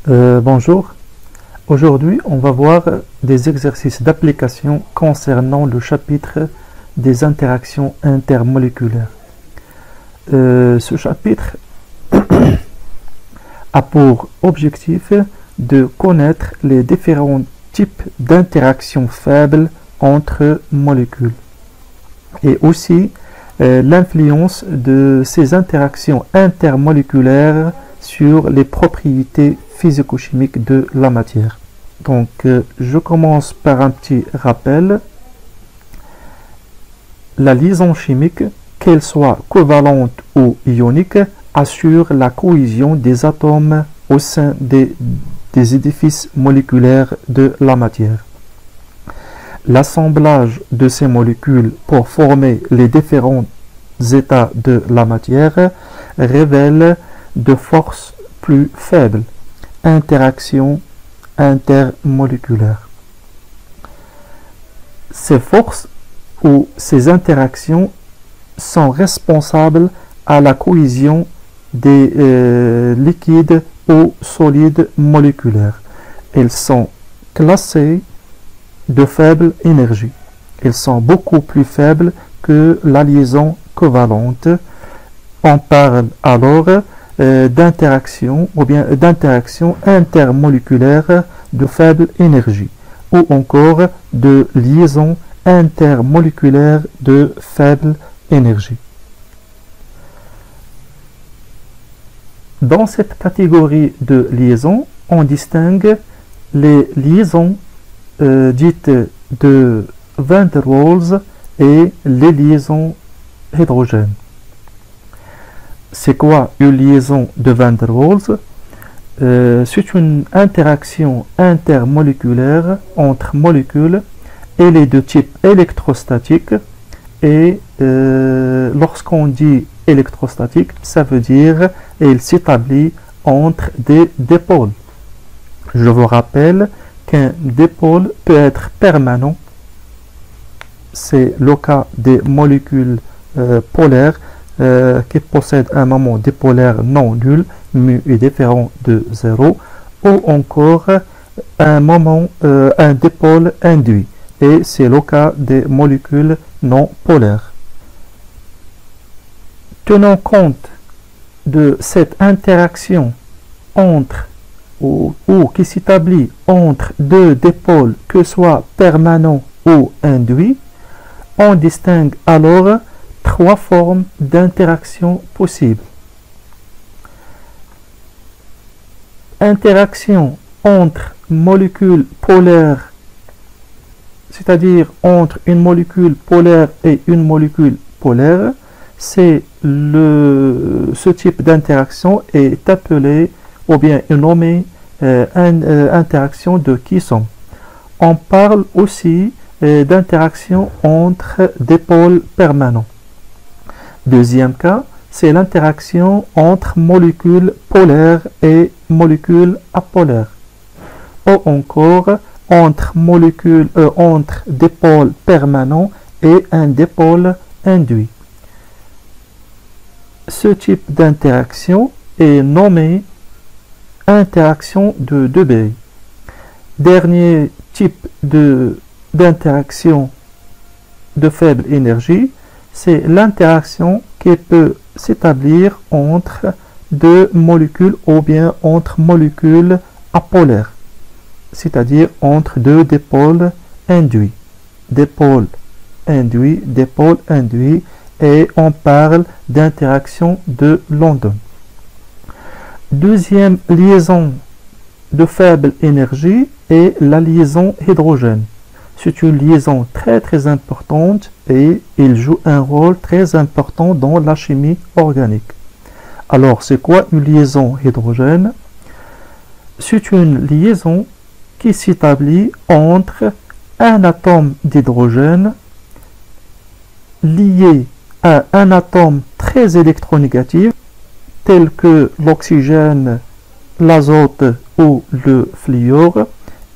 Bonjour, aujourd'hui on va voir des exercices d'application concernant le chapitre des interactions intermoléculaires. Ce chapitre a pour objectif de connaître les différents types d'interactions faibles entre molécules et aussi l'influence de ces interactions intermoléculaires sur les propriétés physico-chimiques de la matière. Donc, je commence par un petit rappel. La liaison chimique, qu'elle soit covalente ou ionique, assure la cohésion des atomes au sein des édifices moléculaires de la matière. L'assemblage de ces molécules pour former les différents états de la matière révèle de forces plus faibles. Interactions intermoléculaires. Ces forces ou ces interactions sont responsables à la cohésion des liquides ou solides moléculaires. Elles sont classées de faible énergie. Elles sont beaucoup plus faibles que la liaison covalente. On parle alors d'interaction ou bien d'interaction intermoléculaire de faible énergie ou encore de liaison intermoléculaire de faible énergie. Dans cette catégorie de liaisons, on distingue les liaisons dites de Van der Waals et les liaisons hydrogènes. C'est quoi une liaison de Van der Waals? C'est une interaction intermoléculaire entre molécules. Elle est de type électrostatique et lorsqu'on dit électrostatique, ça veut dire qu'elle s'établit entre des dipôles. Je vous rappelle qu'un dipôle peut être permanent. C'est le cas des molécules polaires qui possèdent un moment dipolaire non nul, mu est différent de 0, ou encore un dipôle induit, et c'est le cas des molécules non polaires. Tenant compte de cette interaction entre ou qui s'établit entre deux dipôles, que ce soit permanent ou induit, on distingue alors trois formes d'interaction possibles. Interaction entre molécules polaires, c'est-à-dire entre une molécule polaire et une molécule polaire, ce type d'interaction est appelé ou bien nommé interaction de Kisson. On parle aussi d'interaction entre dipôles permanents. Deuxième cas, c'est l'interaction entre molécules polaires et molécules apolaires. Ou encore entre dipôles permanents et un dipôle induit. Ce type d'interaction est nommé interaction de Debye. Dernier type d'interaction de faible énergie, c'est l'interaction qui peut s'établir entre deux molécules ou bien entre molécules apolaires, c'est-à-dire entre deux dipôles induits. Dipôle induit, et on parle d'interaction de London. Deuxième liaison de faible énergie est la liaison hydrogène. C'est une liaison très importante et il joue un rôle très important dans la chimie organique. Alors, c'est quoi une liaison hydrogène? C'est une liaison qui s'établit entre un atome d'hydrogène lié à un atome très électronégatif tel que l'oxygène, l'azote ou le fluor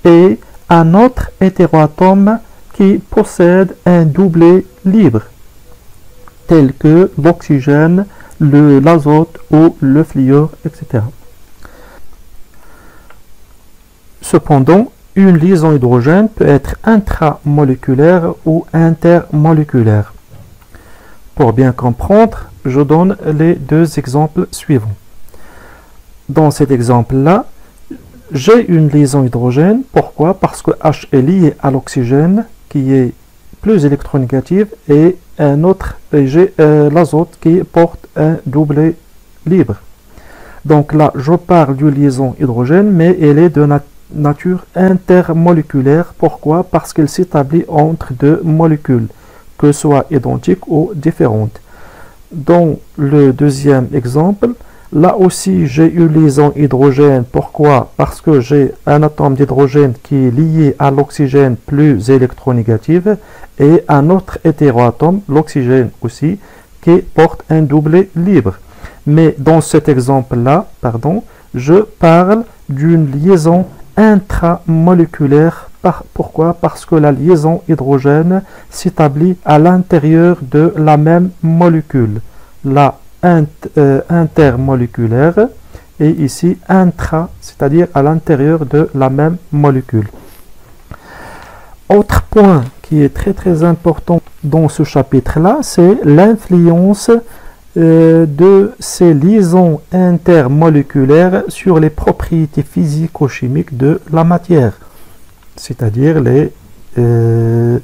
et un autre hétéroatome qui possède un doublet libre tel que l'oxygène, l'azote ou le fluor, etc. Cependant, une liaison hydrogène peut être intramoléculaire ou intermoléculaire. Pour bien comprendre, je donne les deux exemples suivants. Dans cet exemple-là, j'ai une liaison hydrogène. Pourquoi? Parce que H est lié à l'oxygène qui est plus électronégatif et un autre, j'ai l'azote qui porte un doublet libre. Donc là, je parle d'une liaison hydrogène, mais elle est de nature intermoléculaire. Pourquoi? Parce qu'elle s'établit entre deux molécules, que ce soit identiques ou différentes. Dans le deuxième exemple, là aussi j'ai une liaison hydrogène. Pourquoi? Parce que j'ai un atome d'hydrogène qui est lié à l'oxygène plus électronégatif et un autre hétéroatome, l'oxygène aussi, qui porte un doublet libre. Mais dans cet exemple-là, je parle d'une liaison intramoléculaire. Pourquoi? Parce que la liaison hydrogène s'établit à l'intérieur de la même molécule. La intermoléculaire et ici intra, c'est-à-dire à l'intérieur de la même molécule. Autre point qui est très important dans ce chapitre-là, c'est l'influence de ces liaisons intermoléculaires sur les propriétés physico-chimiques de la matière, c'est-à-dire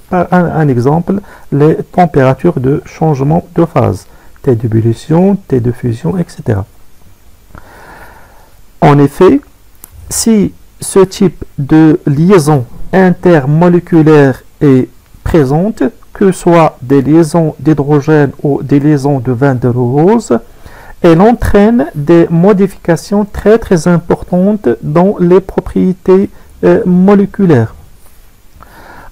par un exemple, les températures de changement de phase, T d'ébullition, T de fusion, etc. En effet, si ce type de liaison intermoléculaire est présente, que ce soit des liaisons d'hydrogène ou des liaisons de Van der Waals, elle entraîne des modifications très importantes dans les propriétés moléculaires.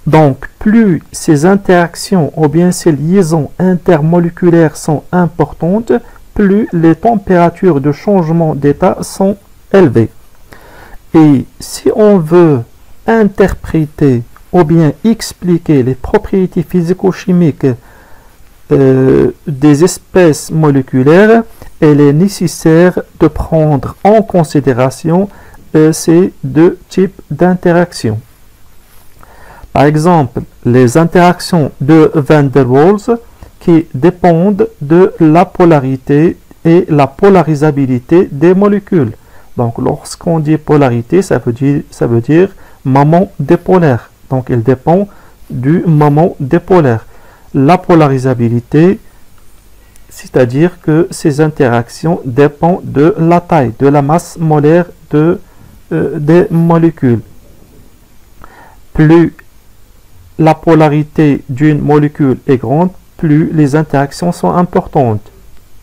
Donc, plus ces interactions ou bien ces liaisons intermoléculaires sont importantes, plus les températures de changement d'état sont élevées. Et si on veut interpréter ou bien expliquer les propriétés physico-chimiques des espèces moléculaires, il est nécessaire de prendre en considération ces deux types d'interactions. Par exemple, les interactions de Van der Waals qui dépendent de la polarité et la polarisabilité des molécules. Donc, lorsqu'on dit polarité, ça veut dire moment dipolaire. Donc, il dépend du moment dipolaire. La polarisabilité, c'est-à-dire que ces interactions dépendent de la taille, de la masse molaire des molécules. Plus la polarité d'une molécule est grande, plus les interactions sont importantes.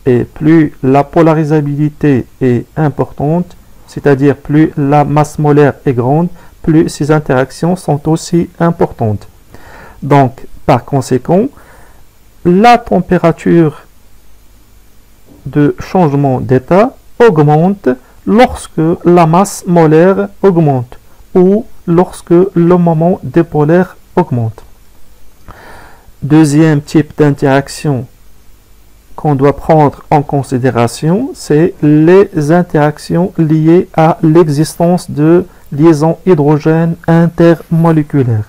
Et plus la polarisabilité est importante, c'est-à-dire plus la masse molaire est grande, plus ces interactions sont aussi importantes. Donc, par conséquent, la température de changement d'état augmente lorsque la masse molaire augmente ou lorsque le moment dipolaire augmente. Deuxième type d'interaction qu'on doit prendre en considération, c'est les interactions liées à l'existence de liaisons hydrogène intermoléculaires.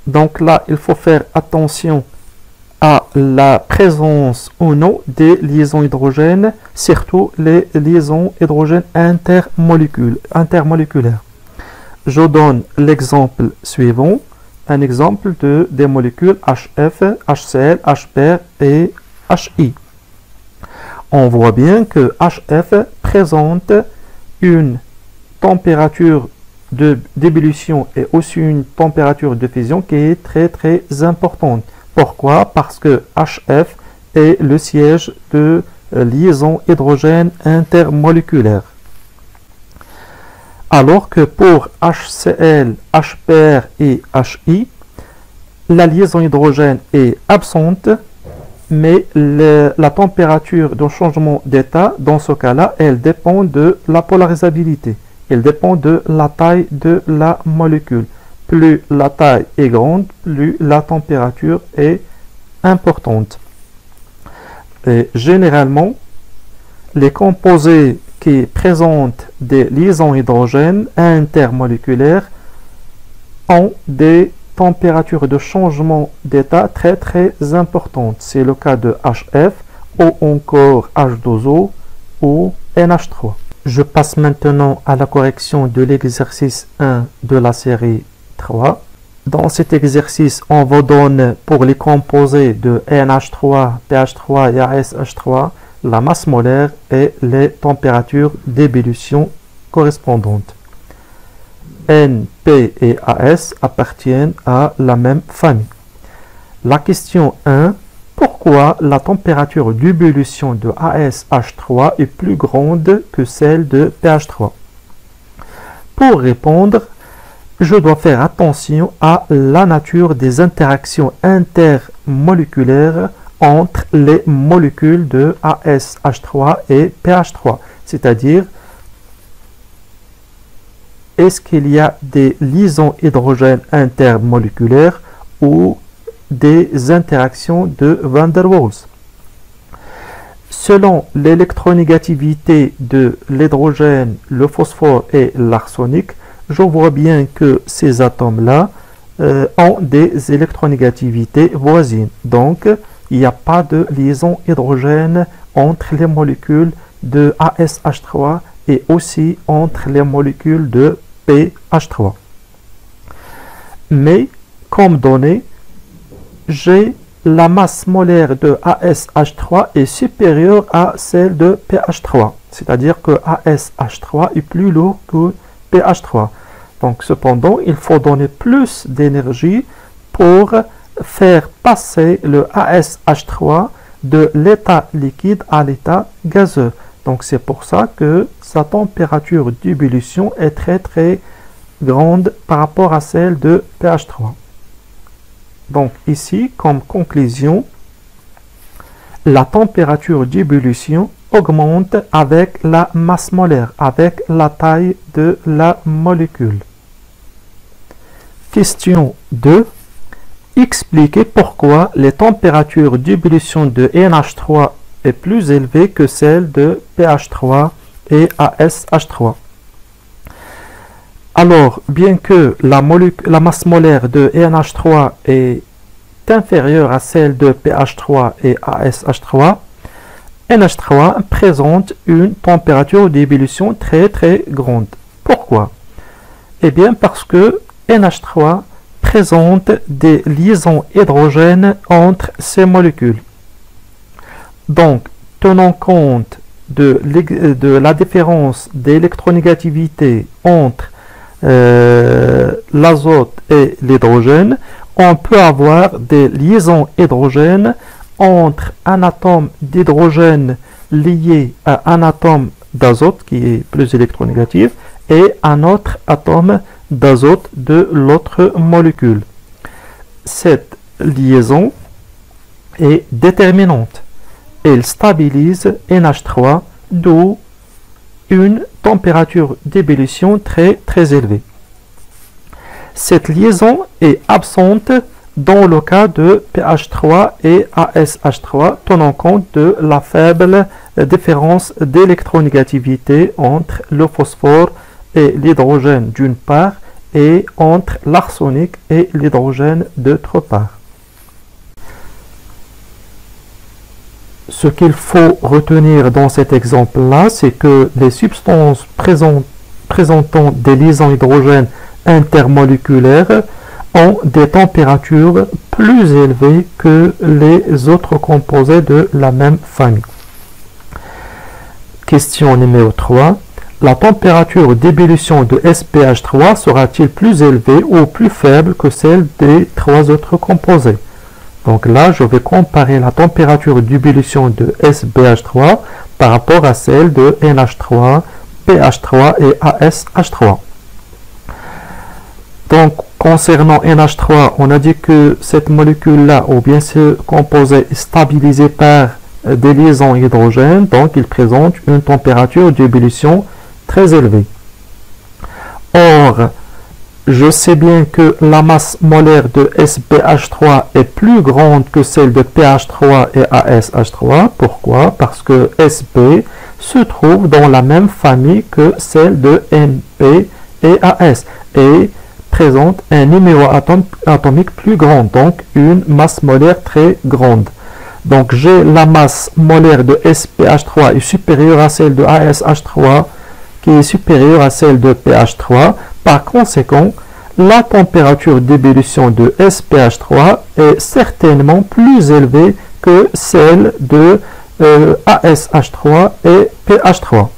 Donc là, il faut faire attention à la présence ou non des liaisons hydrogènes, surtout les liaisons hydrogène intermoléculaires. Je donne l'exemple suivant, un exemple des molécules HF, HCl, HBr et HI. On voit bien que HF présente une température d'ébullition et aussi une température de fusion qui est très importante. Pourquoi? Parce que HF est le siège de liaison hydrogène intermoléculaire. Alors que pour HCl, HBr et HI, la liaison hydrogène est absente, mais la température de changement d'état, dans ce cas-là, elle dépend de la polarisabilité. Elle dépend de la taille de la molécule. Plus la taille est grande, plus la température est importante. Et généralement, les composés qui présentent des liaisons hydrogènes intermoléculaires ont des températures de changement d'état très importantes. C'est le cas de HF ou encore H2O ou NH3. Je passe maintenant à la correction de l'exercice 1 de la série 3. Dans cet exercice, on vous donne pour les composés de NH3, PH3 et ASH3 la masse molaire et les températures d'ébullition correspondantes. N, P et AS appartiennent à la même famille. La question 1. Pourquoi la température d'ébullition de ASH3 est plus grande que celle de PH3? Pour répondre, je dois faire attention à la nature des interactions intermoléculaires entre les molécules de ASH3 et PH3, c'est-à-dire est-ce qu'il y a des liaisons hydrogènes intermoléculaires ou des interactions de Van der Waals. Selon l'électronégativité de l'hydrogène, le phosphore et l'arsenic, je vois bien que ces atomes-là ont des électronégativités voisines. Donc, il n'y a pas de liaison hydrogène entre les molécules de ASH3 et aussi entre les molécules de PH3. Mais, comme donnée, j'ai la masse molaire de ASH3 est supérieure à celle de PH3. C'est-à-dire que ASH3 est plus lourd que PH3. Donc, cependant, il faut donner plus d'énergie pour faire passer le ASH3 de l'état liquide à l'état gazeux. Donc, c'est pour ça que sa température d'ébullition est très grande par rapport à celle de PH3. Donc, ici, comme conclusion, la température d'ébullition augmente avec la masse molaire, avec la taille de la molécule. Question 2. Expliquez pourquoi les températures d'ébullition de NH3 est plus élevée que celle de PH3 et ASH3. Alors, bien que la masse molaire de NH3 est inférieure à celle de PH3 et ASH3, NH3 présente une température d'ébullition très grande. Pourquoi? Eh bien parce que NH3 présente des liaisons hydrogènes entre ces molécules. Donc, tenant compte de la différence d'électronégativité entre l'azote et l'hydrogène, on peut avoir des liaisons hydrogènes entre un atome d'hydrogène lié à un atome d'azote qui est plus électronégatif et un autre atome d'azote de l'autre molécule. Cette liaison est déterminante. Elle stabilise NH3, d'où une température d'ébullition très élevée. Cette liaison est absente dans le cas de PH3 et ASH3, tenant compte de la faible différence d'électronégativité entre le phosphore et l'hydrogène d'une part et entre l'arsenic et l'hydrogène d'autre part. Ce qu'il faut retenir dans cet exemple-là, c'est que les substances présentant des liaisons hydrogènes intermoléculaires ont des températures plus élevées que les autres composés de la même famille. Question numéro 3. La température d'ébullition de SPH3 sera-t-il plus élevée ou plus faible que celle des trois autres composés? Donc là, je vais comparer la température d'ébullition de SBH3 par rapport à celle de NH3, PH3 et ASH3. Donc, concernant NH3, on a dit que cette molécule-là, ou bien ce composé, est stabilisé par des liaisons hydrogènes, donc il présente une température d'ébullition très élevée. Or, je sais bien que la masse molaire de SPH3 est plus grande que celle de PH3 et ASH3. Pourquoi? Parce que Sp, se trouve dans la même famille que celle de NP et AS et présente un numéro atomique plus grand, donc une masse molaire très grande. Donc j'ai la masse molaire de SPH3 est supérieure à celle de ASH3 qui est supérieure à celle de PH3. Par conséquent, la température d'ébullition de SPH3 est certainement plus élevée que celle de ASH3 et PH3.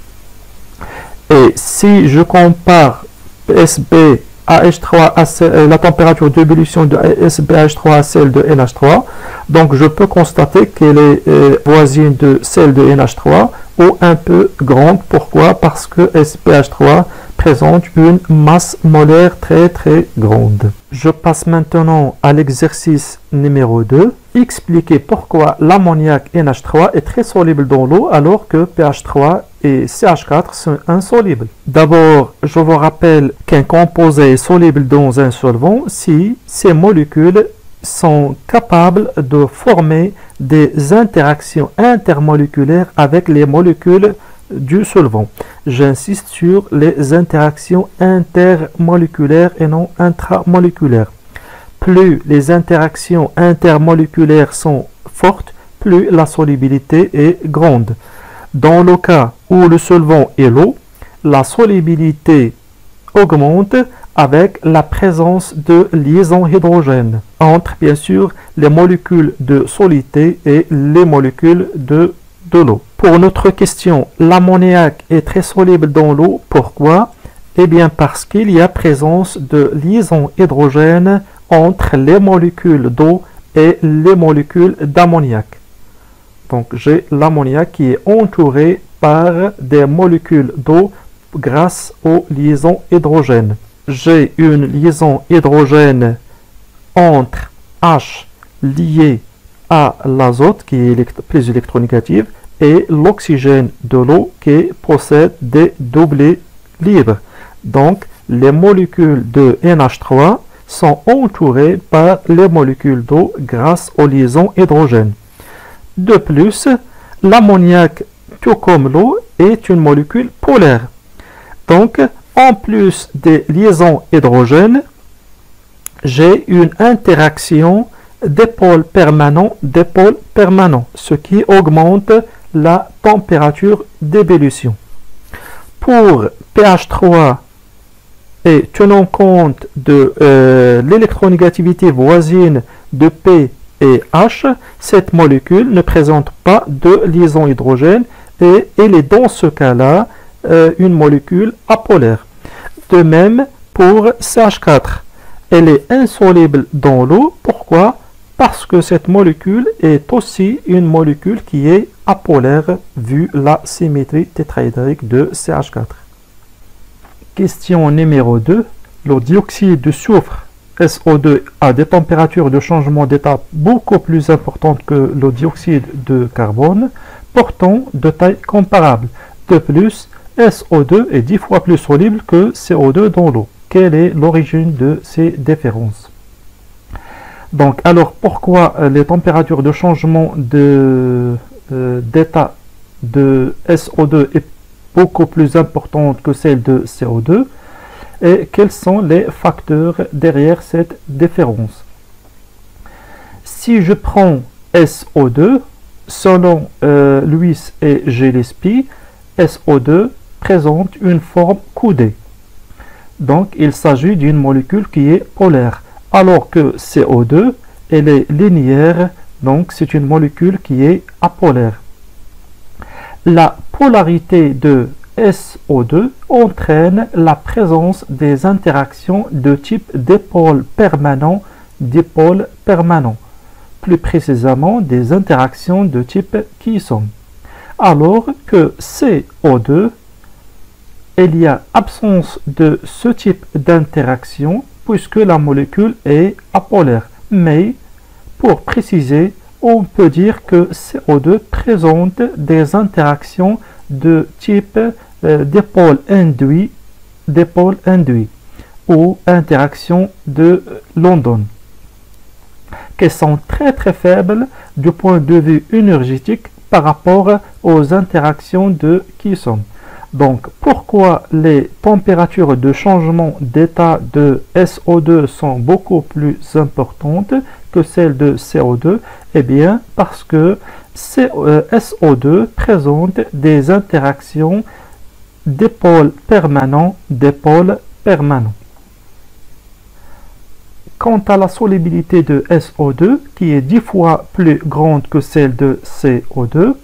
Et si je compare SBH3 la température d'ébullition de SBH3 à celle de NH3, donc je peux constater qu'elle est voisine de celle de NH3 ou un peu grande. Pourquoi? Parce que SPH3 présente une masse molaire très grande. Je passe maintenant à l'exercice numéro 2. Expliquer pourquoi l'ammoniac NH3 est très soluble dans l'eau alors que pH3 et CH4 sont insolubles. D'abord, je vous rappelle qu'un composé est soluble dans un solvant si ces molécules sont capables de former des interactions intermoléculaires avec les molécules du solvant. J'insiste sur les interactions intermoléculaires et non intramoléculaires. Plus les interactions intermoléculaires sont fortes, plus la solubilité est grande. Dans le cas où le solvant est l'eau, la solubilité augmente avec la présence de liaisons hydrogènes entre, bien sûr, les molécules de solidité et les molécules de l'eau. Pour notre question, l'ammoniac est très soluble dans l'eau. Pourquoi? Eh bien parce qu'il y a présence de liaisons hydrogènes entre les molécules d'eau et les molécules d'ammoniac. Donc j'ai l'ammoniac qui est entouré par des molécules d'eau grâce aux liaisons hydrogènes. J'ai une liaison hydrogène entre H lié à l'azote qui est plus électronégative et l'oxygène de l'eau qui possède des doublés libres. Donc les molécules de NH3 sont entourées par les molécules d'eau grâce aux liaisons hydrogènes. De plus, l'ammoniac, tout comme l'eau, est une molécule polaire. Donc, en plus des liaisons hydrogènes, j'ai une interaction dipôle permanent, ce qui augmente la température d'ébullition. Pour pH3 et tenant compte de l'électronégativité voisine de P et H, cette molécule ne présente pas de liaison hydrogène et elle est dans ce cas-là une molécule apolaire. De même pour CH4, elle est insoluble dans l'eau. Pourquoi? Parce que cette molécule est aussi une molécule qui est apolaire vu la symétrie tétraédrique de CH4. Question numéro 2. Le dioxyde de soufre SO2 a des températures de changement d'état beaucoup plus importantes que le dioxyde de carbone, pourtant de taille comparable. De plus, SO2 est 10 fois plus soluble que CO2 dans l'eau. Quelle est l'origine de ces différences? Donc, alors pourquoi les températures de changement d'état de SO2 est beaucoup plus importante que celle de CO2 et quels sont les facteurs derrière cette différence? Si je prends SO2, selon Lewis et Gillespie, SO2 présente une forme coudée. Donc, il s'agit d'une molécule qui est polaire, alors que CO2, elle est linéaire, donc c'est une molécule qui est apolaire. La polarité de SO2 entraîne la présence des interactions de type dipôle permanent, plus précisément des interactions de type Kiesson. Alors que CO2, il y a absence de ce type d'interaction puisque la molécule est apolaire. Mais, pour préciser, on peut dire que CO2 présente des interactions de type dipôle induit ou interaction de London, qui sont très faibles du point de vue énergétique par rapport aux interactions de Kisson. Donc, pourquoi les températures de changement d'état de SO2 sont beaucoup plus importantes que celles de CO2? Eh bien, parce que SO2 présente des interactions dipôles permanents. Quant à la solubilité de SO2, qui est 10 fois plus grande que celle de CO2,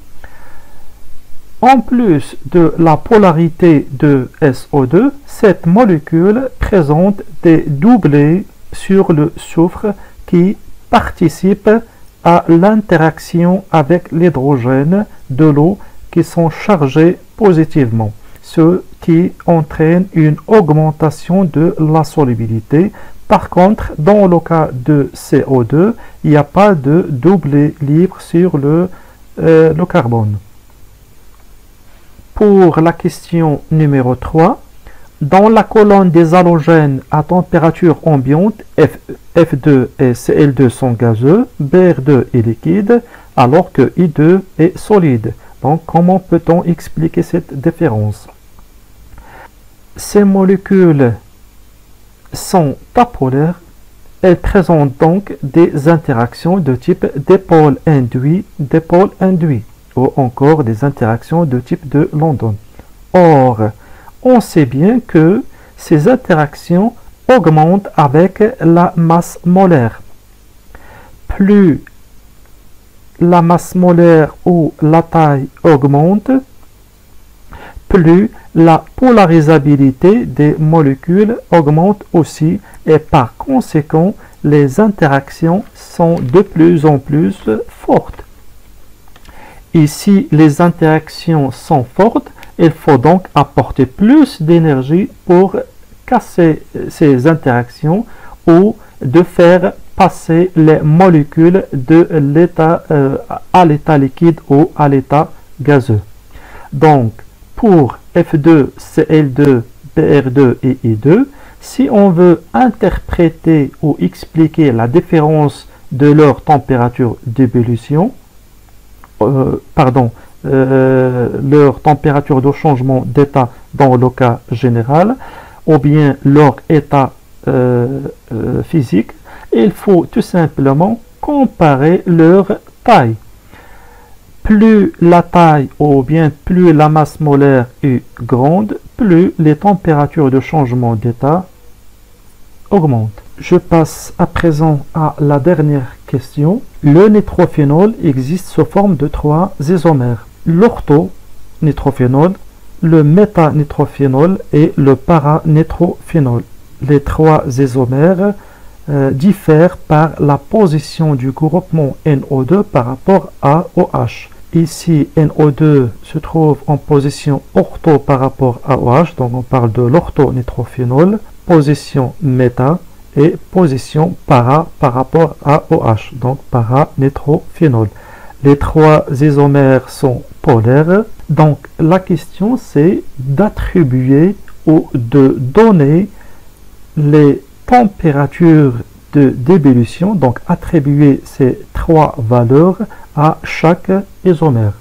en plus de la polarité de SO2, cette molécule présente des doublés sur le soufre qui participent à l'interaction avec l'hydrogène de l'eau qui sont chargés positivement, ce qui entraîne une augmentation de la solubilité. Par contre, dans le cas de CO2, il n'y a pas de doublé libre sur le carbone. Pour la question numéro 3, dans la colonne des halogènes à température ambiante, F2 et Cl2 sont gazeux, Br2 est liquide, alors que I2 est solide. Donc, comment peut-on expliquer cette différence? Ces molécules sont apolaires. Elles présentent donc des interactions de type dipôle induit, ou encore des interactions de type de London. Or, on sait bien que ces interactions augmentent avec la masse molaire. Plus la masse molaire ou la taille augmente, plus la polarisabilité des molécules augmente aussi et par conséquent, les interactions sont de plus en plus fortes. Et si les interactions sont fortes, il faut donc apporter plus d'énergie pour casser ces interactions ou de faire passer les molécules de l'état à l'état liquide ou à l'état gazeux. Donc, pour F2, Cl2, Br2 et I2, si on veut interpréter ou expliquer la différence de leur température d'ébullition, leur température de changement d'état dans le cas général, ou bien leur état physique, il faut tout simplement comparer leur taille. Plus la taille ou bien plus la masse molaire est grande, plus les températures de changement d'état augmentent. Je passe à présent à la dernière question. Le nitrophénol existe sous forme de 3 isomères. L'orthonitrophénol, le métanitrophénol et le paranitrophénol. Les 3 isomères diffèrent par la position du groupement NO2 par rapport à OH. Ici, NO2 se trouve en position ortho par rapport à OH, donc on parle de l'orthonitrophénol, position méta et position para par rapport à OH, donc paranitrophénol. Les 3 isomères sont polaires, donc la question c'est d'attribuer ou de donner les températures de d'ébullition, donc attribuer ces 3 valeurs à chaque isomère.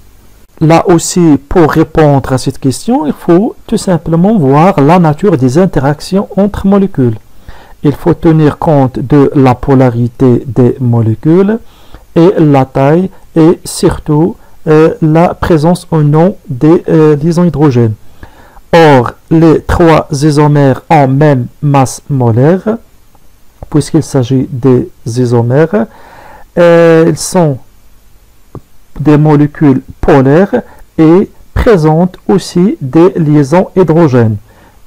Là aussi, pour répondre à cette question, il faut tout simplement voir la nature des interactions entre molécules. Il faut tenir compte de la polarité des molécules et la taille et surtout la présence ou non des liaisons hydrogènes. Or, les 3 isomères ont même masse molaire, puisqu'il s'agit des isomères. Ils sont des molécules polaires et présentent aussi des liaisons hydrogènes.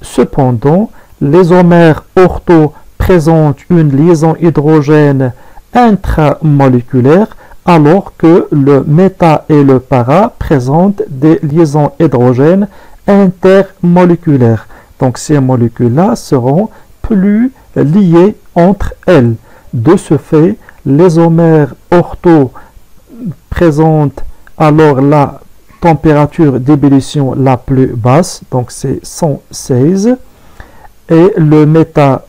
Cependant, l'isomère ortho présente une liaison hydrogène intramoléculaire, alors que le méta et le para présentent des liaisons hydrogènes intermoléculaires. Donc ces molécules-là seront plus liées entre elles. De ce fait, l'isomère ortho présente alors la température d'ébullition la plus basse, donc c'est 116, et le méta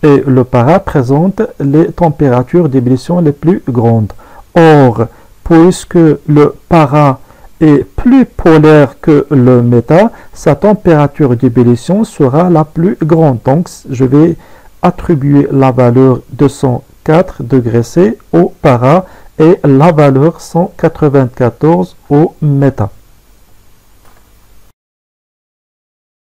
et le para présentent les températures d'ébullition les plus grandes. Or, puisque le para est plus polaire que le méta, sa température d'ébullition sera la plus grande. Donc, je vais attribuer la valeur 204 degrés C au para et la valeur 194 au méta.